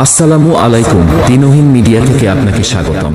আসসালামু আলাইকুম, দিনহীন মিডিয়া থেকে আপনাকে স্বাগতম।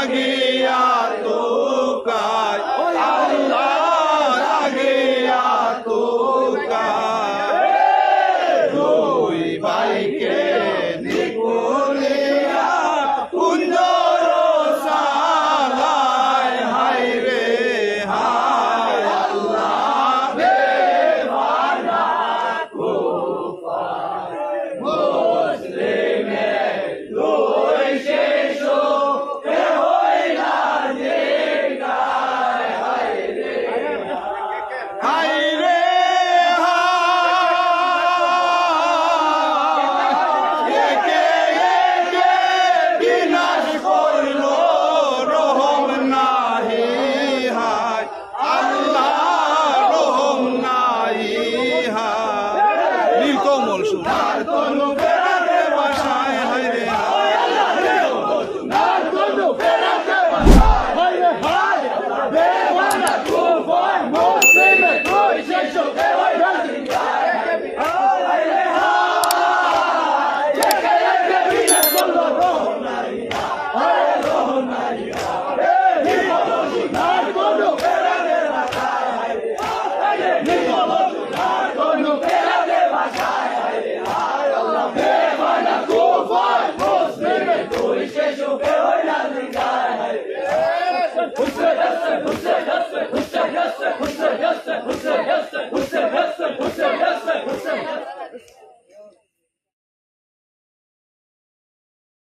লাগিয়া তোকায় আল্লাহ লাগিয়া তোকায় দুই ভাইকে নিকুলিয়া কুঞ্জর সালায় হায় রে হায় আল্লাহ দেওয়ানা কুফায় মুসলিমের দুই শিশু এ হইলা জিগায় হায় রে হায় রে একে একে বিনাশ করল রহম নাহি হায় আল্লাহ রহম নাহি হায় নীলকমল সোনার তনু ফেরাতে বাসায় হায় রে হায় সোনার তনু ফেরাতে বাসায় হায় রে হায় দেওয়ানা কুফায় মুসলিমের দুই শিশু এ হইলা জিগায় হায় রে হায় একে একে বিনাশ করল রহম নাহি হায় রহম নাহি হায় নীলকমল সোনার তনু ফেরাতে বাসায় হায় রে হায় নীলকমল সোনার তনু ফেরাতে বাসায় হায় রে হায় আল্লাহ দেওয়ানা কুফায় মুসলিমের দুই শিশু এ হইলা জিগায় হায় রে